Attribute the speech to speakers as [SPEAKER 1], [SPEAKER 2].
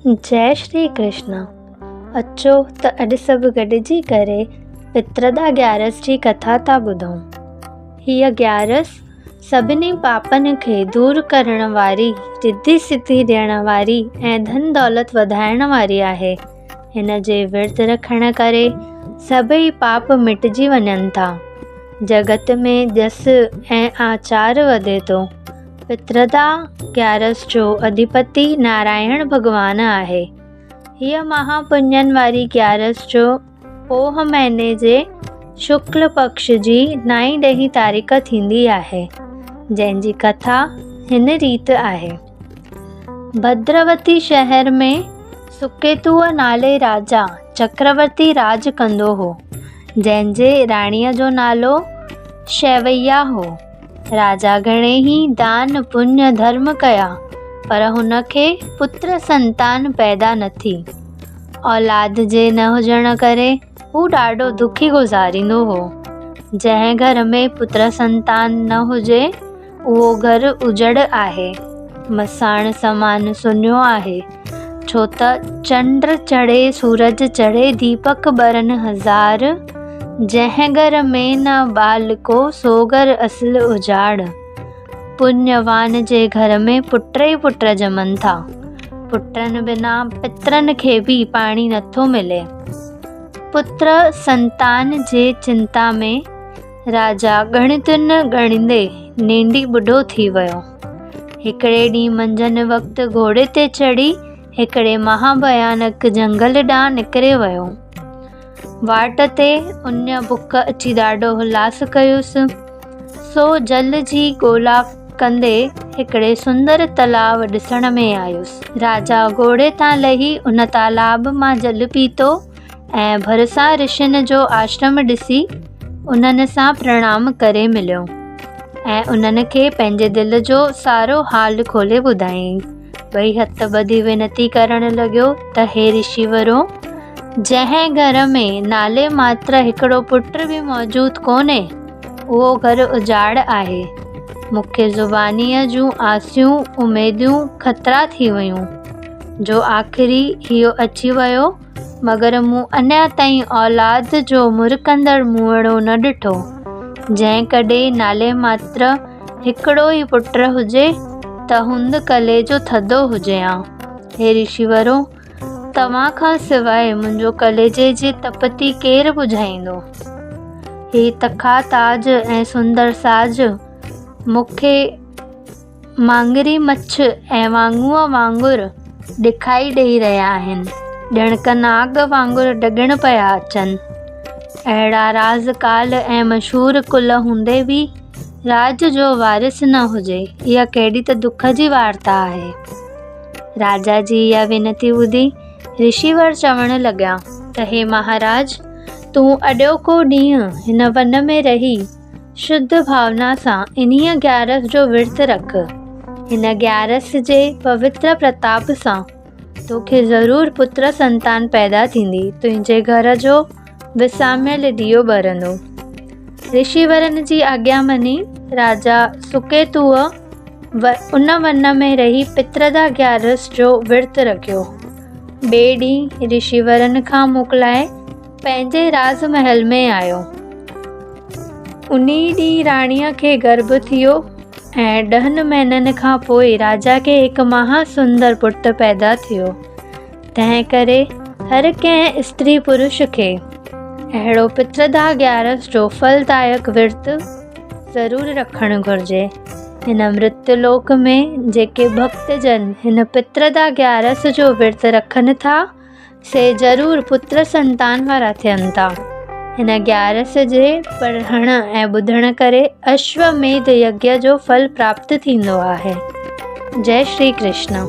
[SPEAKER 1] जय श्री कृष्ण। अचो त अॼु सभु गॾिजी करे पित्रदा ग्यारस जी कथा था ॿुधूं। हीअ ग्यारस सभिनी पापनि खे दूर करण वारी, रिद्धि सिद्धि ॾियण वारी ऐं धन दौलत वधाइण वारी आहे। हिन जे विर्त रखण करे सभई पाप मिटिजी वञनि था। जगत में जस ऐं आचार वधे थो। पित्रदा ग्यारस जो अधिपति नारायण भॻवानु आहे। हीअ महापुञनि वारी ग्यारस जो पोह महीने जे शुक्ल पक्ष जी 9 ॾहीं तारीख़ थींदी आहे, जंहिंजी कथा हिन रीति आहे। भद्रवती शहर में सुकेतुअ नाले राजा चक्रवर्ती राज कंदो हो, जंहिंजे राणीअ जो नालो शैवैया हो। राजा घणे ई दान पुण्य धर्म कया, पर हुनखे पुत्र संतान पैदा न थी। औलाद जे न हुजण करे हू ॾाढो दुखी गुज़ारींदो हो। जंहिं घर में पुत्र संतान न हुजे उहो घर उजड़ आहे, मसाण समान सुन्यो आहे। छो त चंड चढ़े सूरज चढ़े दीपक ॿरनि हज़ार, जंहिं घर में न बाल को सो घर असुल उजाड़। पुण्यवान जे घर में पुट ई पुट ॼमनि था। पुटनि बिना पित्रनि खे बि पाणी नथो मिले। पुत्र संतान जे चिंता में राजा ॻणितियुनि ॻणींदे नेंडी ॿुढो थी वियो। हिकिड़े ॾींहुं मंझंदि वक़्तु घोड़े ते चढ़ी हिकिड़े महाभयानक जंगल ॾांहुं निकिरे वियो। वाट ते उन बुख अची ॾाढो हुलास कयुसि। सो जल जी ॻोल्हा कंदे हिकिड़े सुंदर तलाव ॾिसण में आयुसि। राजा घोड़े तां लही उन तालाब मां जल पीतो ऐं भरिसां ऋषियुनि जो आश्रम ॾिसी उन्हनि सां प्रणाम करे मिलियो ऐं उन्हनि खे पंहिंजे दिलि जो सारो हाल खोले ॿुधायईं। ॿई हथ ॿधी विनती करणु लॻियो त हे ऋषिवरो, जंहिं घर में नाले मात्र हिकिड़ो पुट बि मौजूदु कोन्हे, उहो घर उजाड़ आहे। मूंखे ज़ुबानीअ जूं आसियूं उमेदियूं ख़तरा थी वियूं, जो आख़िरी इहो अची वियो, मगर मूं अञा ताईं औलाद जो मुरकंदड़ मुंहड़ो न ॾिठो। जंहिं कॾहिं नाले मात्र हिकिड़ो ई पुट हुजे त हुंद कलेजो थधो हुजे हा। हे ऋषिवरो, तव्हां खां सवाइ मुंहिंजो कलेजे जी तपती केरु बुझाईंदो। हे तखा ताज ऐं सुंदर साज मूंखे मांगरी मच्छ ऐं वांगूअ वांगुरु ॾेखाई ॾेई रहिया आहिनि। ॼणक नाग वांगुरु डॻण पिया अचनि। अहिड़ा राज़ काल ऐं मशहूरु कुल हूंदे बि राज जो वारिस न हुजे, इहा कहिड़ी त दुख जी वार्ता आहे। राजा जी इहा विनती ॿुधी ऋषिवर चवणु लॻा त हे महाराज, तूं अॼोको ॾींहुं हिन वन में रही शुद्ध भावना सां इन्हीअ ग्यारस जो विर्त रख। हिन ग्यारस जे पवित्र प्रताप सां तोखे ज़रूरु पुत्र संतान पैदा थींदी। तुंहिंजे घर जो विसामियल ॾीओ ॿरंदो। ऋषिवरनि जी आज्ञा मञी राजा सुकेतुअ उन वन में रही पित्रदा ग्यारस जो विर्त रखियो। ॿिए ॾींहुं ऋषिवरनि खां मोकिलाए पंहिंजे राजमहल में आयो। उन ॾींहुं राणीअ खे गर्भ थियो ऐं 10 महीननि खां पोइ राजा खे हिकु महासुंदर पुटु पैदा थियो। तंहिं करे हर कंहिं स्त्री पुरुष खे अहिड़ो पित्रदा ग्यारस जो फलदायक विर्त ज़रूरु रखणु घुरिजे। हिन मृत्युलोक में जेके भक्तजन हिन पित्रदा ग्यारस जो विर्त रखनि था, से ज़रूरु पुत्र संतान वारा थियनि था। हिन ग्यारस जे पढ़ण ऐं ॿुधण करे अश्वमेध यज्ञ जो फल प्राप्त थींदो आहे। जय श्री कृष्ण।